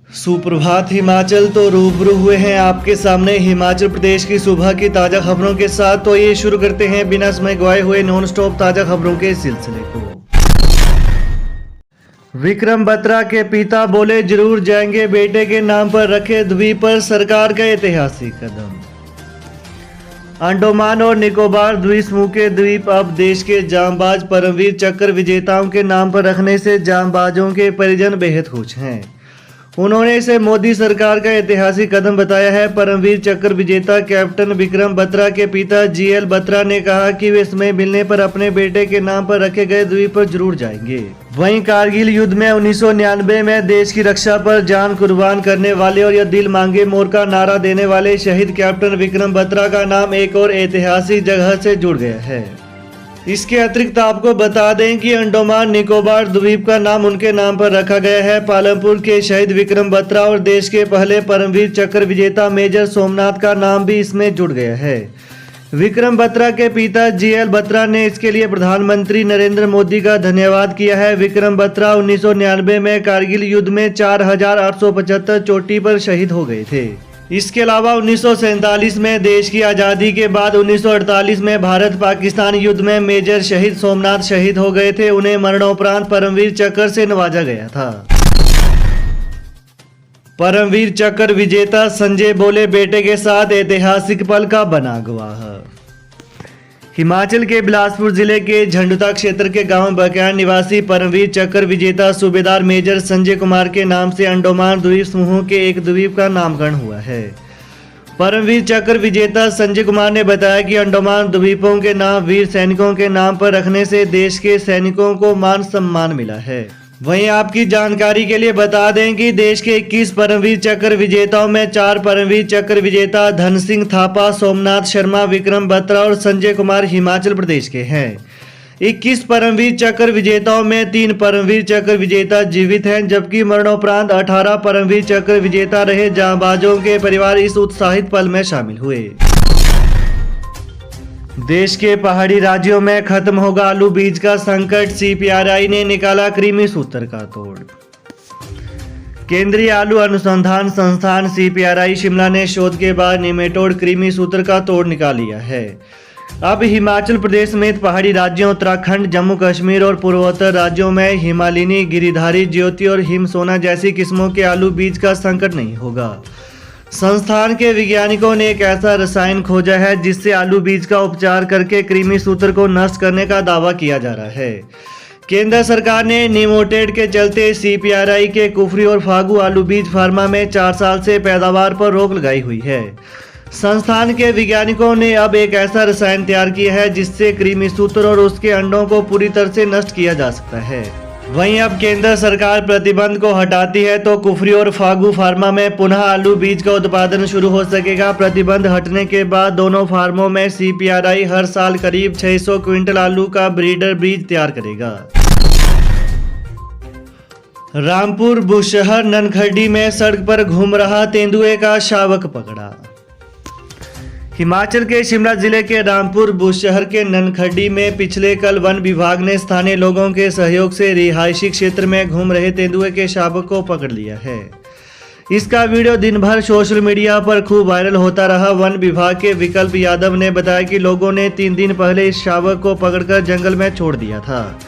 सुप्रभात हिमाचल। तो रूबरू हुए हैं आपके सामने हिमाचल प्रदेश की सुबह की ताज़ा खबरों के साथ। तो ये शुरू करते हैं बिना समय गवाए हुए नॉन स्टॉप ताज़ा खबरों के सिलसिले को। विक्रम बत्रा के पिता बोले जरूर जाएंगे, बेटे के नाम पर रखे द्वीप पर सरकार का ऐतिहासिक कदम। अंडमान और निकोबार द्वीप समूह के द्वीप अब देश के जांबाज परमवीर चक्र विजेताओं के नाम पर रखने से जांबाजों के परिजन बेहद खुश हैं। उन्होंने इसे मोदी सरकार का ऐतिहासिक कदम बताया है। परमवीर चक्र विजेता कैप्टन विक्रम बत्रा के पिता जीएल बत्रा ने कहा कि वे समय मिलने पर अपने बेटे के नाम पर रखे गए द्वीप पर जरूर जाएंगे। वहीं कारगिल युद्ध में 1999 में देश की रक्षा पर जान कुर्बान करने वाले और यह दिल मांगे मोर का नारा देने वाले शहीद कैप्टन विक्रम बत्रा का नाम एक और ऐतिहासिक जगह से जुड़ गया है। इसके अतिरिक्त आपको बता दें कि अंडमान निकोबार द्वीप का नाम उनके नाम पर रखा गया है। पालमपुर के शहीद विक्रम बत्रा और देश के पहले परमवीर चक्र विजेता मेजर सोमनाथ का नाम भी इसमें जुड़ गया है। विक्रम बत्रा के पिता जीएल बत्रा ने इसके लिए प्रधानमंत्री नरेंद्र मोदी का धन्यवाद किया है। विक्रम बत्रा 1999 में कारगिल युद्ध में 4875 चोटी पर शहीद हो गए थे। इसके अलावा 1947 में देश की आज़ादी के बाद 1948 में भारत पाकिस्तान युद्ध में मेजर शहीद सोमनाथ शहीद हो गए थे। उन्हें मरणोपरांत परमवीर चक्र से नवाजा गया था। परमवीर चक्र विजेता संजय बोले बेटे के साथ ऐतिहासिक पल का बना गवाह। हिमाचल के बिलासपुर जिले के झंडुता क्षेत्र के गांव बकैन निवासी परमवीर चक्र विजेता सूबेदार मेजर संजय कुमार के नाम से अंडमान द्वीप समूह के एक द्वीप का नामकरण हुआ है। परमवीर चक्र विजेता संजय कुमार ने बताया कि अंडमान द्वीपों के नाम वीर सैनिकों के नाम पर रखने से देश के सैनिकों को मान सम्मान मिला है। वहीं आपकी जानकारी के लिए बता दें कि देश के 21 परमवीर चक्र विजेताओं में 4 परमवीर चक्र विजेता धन सिंह थापा, सोमनाथ शर्मा, विक्रम बत्रा और संजय कुमार हिमाचल प्रदेश के हैं। 21 परमवीर चक्र विजेताओं में 3 परमवीर चक्र विजेता जीवित हैं, जबकि मरणोपरांत 18 परमवीर चक्र विजेता रहे जांबाजों के परिवार इस उत्साहित पल में शामिल हुए। देश के पहाड़ी राज्यों में खत्म होगा आलू बीज का संकट, सीपीआरआई ने निकाला कृमि सूत्र का तोड़। केंद्रीय आलू अनुसंधान संस्थान सीपीआरआई शिमला ने शोध के बाद निमेटोड कृमि सूत्र का तोड़ निकाल लिया है। अब हिमाचल प्रदेश समेत पहाड़ी राज्यों उत्तराखंड, जम्मू कश्मीर और पूर्वोत्तर राज्यों में हिमालिनी, गिरिधारी, ज्योति और हिमसोना जैसी किस्मों के आलू बीज का संकट नहीं होगा। संस्थान के वैज्ञानिकों ने एक ऐसा रसायन खोजा है जिससे आलू बीज का उपचार करके कृमि सूत्र को नष्ट करने का दावा किया जा रहा है। केंद्र सरकार ने निमोटेड के चलते सीपीआरआई के कुफरी और फागू आलू बीज फार्मा में 4 साल से पैदावार पर रोक लगाई हुई है। संस्थान के वैज्ञानिकों ने अब एक ऐसा रसायन तैयार किया है जिससे कृमि सूत्र और उसके अंडों को पूरी तरह से नष्ट किया जा सकता है। वहीं अब केंद्र सरकार प्रतिबंध को हटाती है तो कुफरी और फागू फार्मा में पुनः आलू बीज का उत्पादन शुरू हो सकेगा। प्रतिबंध हटने के बाद दोनों फार्मों में सीपीआरआई हर साल करीब 600 क्विंटल आलू का ब्रीडर बीज तैयार करेगा। रामपुर बुशहर ननखड़ी में सड़क पर घूम रहा तेंदुए का शावक पकड़ा। हिमाचल के शिमला जिले के रामपुर बुशहर के ननखड़ी में पिछले कल वन विभाग ने स्थानीय लोगों के सहयोग से रिहायशी क्षेत्र में घूम रहे तेंदुए के शावक को पकड़ लिया है। इसका वीडियो दिन भर सोशल मीडिया पर खूब वायरल होता रहा। वन विभाग के विकल्प यादव ने बताया कि लोगों ने 3 दिन पहले इस शावक को पकड़कर जंगल में छोड़ दिया था,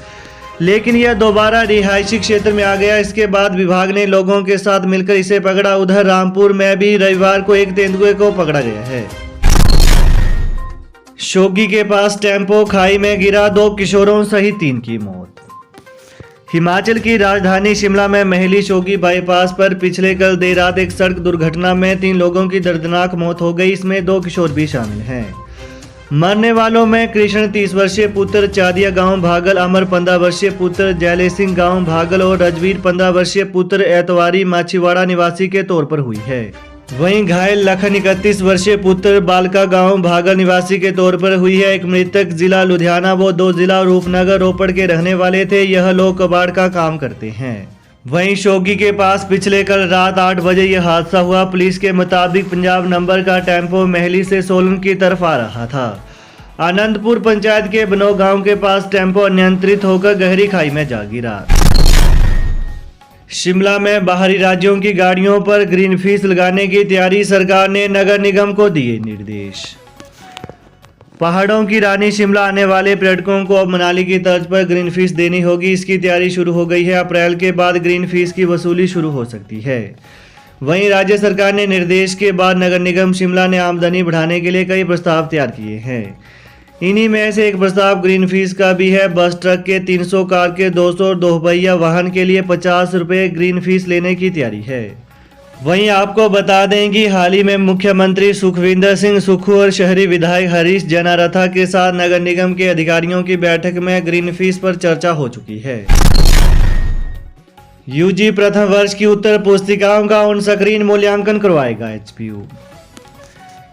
लेकिन यह दोबारा रिहायशी क्षेत्र में आ गया। इसके बाद विभाग ने लोगों के साथ मिलकर इसे पकड़ा। उधर रामपुर में भी रविवार को एक तेंदुए को पकड़ा गया है। शोगी के पास टेम्पो खाई में गिरा, 2 किशोरों सहित 3 की मौत। हिमाचल की राजधानी शिमला में महली शोगी बाईपास पर पिछले कल देर रात एक सड़क दुर्घटना में 3 लोगों की दर्दनाक मौत हो गई। इसमें 2 किशोर भी शामिल हैं। मरने वालों में कृष्ण 30 वर्षीय पुत्र चादिया गांव भागल, अमर 15 वर्षीय पुत्र जयले सिंह गांव भागल और रजवीर 15 वर्षीय पुत्र एतवारी माछीवाड़ा निवासी के तौर पर हुई है। वहीं घायल लखन 31 वर्षीय पुत्र बालका गांव भागल निवासी के तौर पर हुई है। एक मृतक जिला लुधियाना व 2 जिला रूपनगर रोपड़ के रहने वाले थे। यह लोग कबाड़ का काम करते हैं। वहीं शोगी के पास पिछले कल रात 8 बजे यह हादसा हुआ। पुलिस के मुताबिक पंजाब नंबर का टेम्पो महली से सोलन की तरफ आ रहा था। आनंदपुर पंचायत के बनोग गांव के पास टेम्पो अनियंत्रित होकर गहरी खाई में जा गिरा। शिमला में बाहरी राज्यों की गाड़ियों पर ग्रीन फीस लगाने की तैयारी, सरकार ने नगर निगम को दिए निर्देश। पहाड़ों की रानी शिमला आने वाले पर्यटकों को अब मनाली की तर्ज पर ग्रीन फीस देनी होगी। इसकी तैयारी शुरू हो गई है। अप्रैल के बाद ग्रीन फीस की वसूली शुरू हो सकती है। वहीं राज्य सरकार ने निर्देश के बाद नगर निगम शिमला ने आमदनी बढ़ाने के लिए कई प्रस्ताव तैयार किए हैं। इन्हीं में से एक प्रस्ताव ग्रीन फीस का भी है। बस ट्रक के 300, कार के 200 और दोपहिया वाहन के लिए 50 रुपये ग्रीन फीस लेने की तैयारी है। वहीं आपको बता दें कि हाल ही में मुख्यमंत्री सुखविंदर सिंह सुक्खू और शहरी विधायक हरीश जनारथा के साथ नगर निगम के अधिकारियों की बैठक में ग्रीन फीस पर चर्चा हो चुकी है। यूजी प्रथम वर्ष की उत्तर पुस्तिकाओं का ऑन स्क्रीन मूल्यांकन करवाएगा एचपीयू।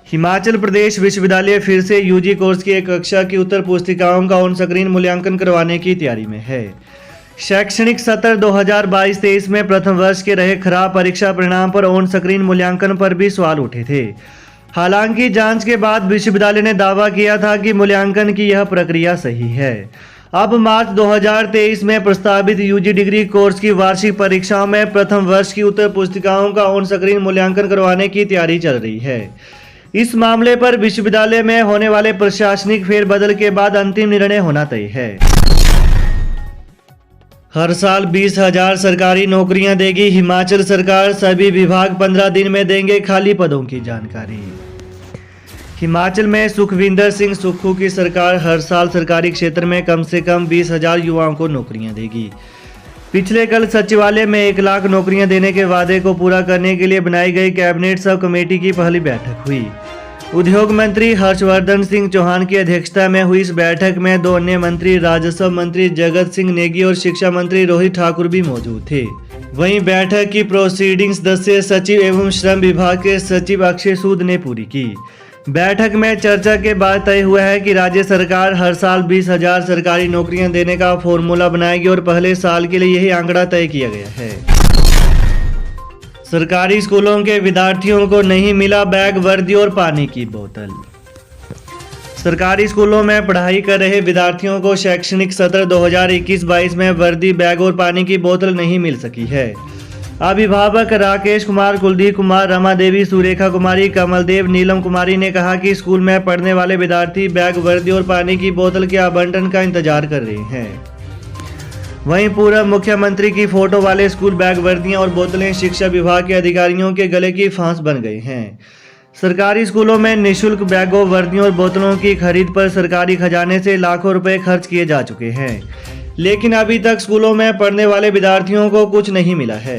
हिमाचल प्रदेश विश्वविद्यालय फिर से यूजी कोर्स की एक कक्षा की उत्तर पुस्तिकाओं का ऑन स्क्रीन मूल्यांकन करवाने की तैयारी में है। शैक्षणिक सत्र 2022-23 में प्रथम वर्ष के रहे खराब परीक्षा परिणाम पर ऑन स्क्रीन मूल्यांकन पर भी सवाल उठे थे। हालांकि जांच के बाद विश्वविद्यालय ने दावा किया था कि मूल्यांकन की यह प्रक्रिया सही है। अब मार्च 2023 में प्रस्तावित यूजी डिग्री कोर्स की वार्षिक परीक्षाओं में प्रथम वर्ष की उत्तर पुस्तिकाओं का ऑन स्क्रीन मूल्यांकन करवाने की तैयारी चल रही है। इस मामले पर विश्वविद्यालय में होने वाले प्रशासनिक फेरबदल के बाद अंतिम निर्णय होना तय है। हर साल 20,000 सरकारी नौकरियां देगी हिमाचल सरकार। सभी विभाग 15 दिन में देंगे खाली पदों की जानकारी। हिमाचल में सुखविंदर सिंह सुक्खू की सरकार हर साल सरकारी क्षेत्र में कम से कम 20,000 युवाओं को नौकरियां देगी। पिछले कल सचिवालय में 1 लाख नौकरियां देने के वादे को पूरा करने के लिए बनाई गई कैबिनेट सब कमेटी की पहली बैठक हुई। उद्योग मंत्री हर्षवर्धन सिंह चौहान की अध्यक्षता में हुई इस बैठक में 2 अन्य मंत्री, राजस्व मंत्री जगत सिंह नेगी और शिक्षा मंत्री रोहित ठाकुर भी मौजूद थे। वहीं बैठक की प्रोसीडिंग्स 10 सचिव एवं श्रम विभाग के सचिव अक्षय सूद ने पूरी की। बैठक में चर्चा के बाद तय हुआ है कि राज्य सरकार हर साल 20,000 सरकारी नौकरियां देने का फॉर्मूला बनाएगी और पहले साल के लिए यही आंकड़ा तय किया गया है। सरकारी स्कूलों के विद्यार्थियों को नहीं मिला बैग, वर्दी और पानी की बोतल। सरकारी स्कूलों में पढ़ाई कर रहे विद्यार्थियों को शैक्षणिक सत्र 2021-22 में वर्दी, बैग और पानी की बोतल नहीं मिल सकी है। अभिभावक राकेश कुमार, कुलदीप कुमार, रमा देवी, सुरेखा कुमारी, कमलदेव, नीलम कुमारी ने कहा कि स्कूल में पढ़ने वाले विद्यार्थी बैग, वर्दी और पानी की बोतल के आवंटन का इंतजार कर रहे हैं। वहीं पूर्व मुख्यमंत्री की फोटो वाले स्कूल बैग, वर्दियां और बोतलें शिक्षा विभाग के अधिकारियों के गले की फांस बन गए हैं। सरकारी स्कूलों में निःशुल्क बैगों, वर्दियों और बोतलों की खरीद पर सरकारी खजाने से लाखों रुपए खर्च किए जा चुके हैं, लेकिन अभी तक स्कूलों में पढ़ने वाले विद्यार्थियों को कुछ नहीं मिला है।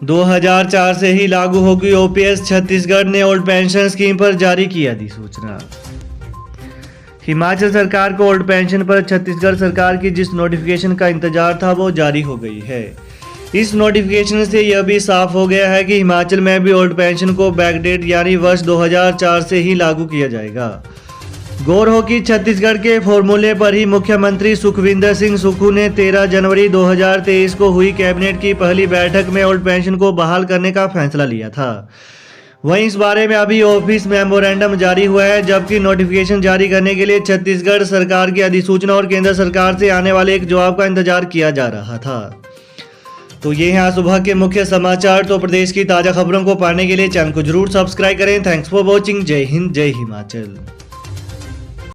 2004 से ही लागू होगी ओपीएस। छत्तीसगढ़ ने ओल्ड पेंशन स्कीम पर जारी की अधिसूचना। हिमाचल सरकार को ओल्ड पेंशन पर छत्तीसगढ़ सरकार की जिस नोटिफिकेशन का इंतजार था वो जारी हो गई है। इस नोटिफिकेशन से यह भी साफ हो गया है कि हिमाचल में भी ओल्ड पेंशन को बैकडेट यानी वर्ष 2004 से ही लागू किया जाएगा। गौर हो कि छत्तीसगढ़ के फॉर्मूले पर ही मुख्यमंत्री सुखविंदर सिंह सुक्खू ने 13 जनवरी 2023 को हुई कैबिनेट की पहली बैठक में ओल्ड पेंशन को बहाल करने का फैसला लिया था। वहीं इस बारे में अभी ऑफिस मेमोरेंडम जारी हुआ है, जबकि नोटिफिकेशन जारी करने के लिए छत्तीसगढ़ सरकार की अधिसूचना और केंद्र सरकार से आने वाले एक जवाब का इंतजार किया जा रहा था। तो ये हैं आज सुबह के मुख्य समाचार। तो प्रदेश की ताज़ा खबरों को पाने के लिए चैनल को जरूर सब्सक्राइब करें। Thanks for watching. जय हिंद, जय हिमाचल।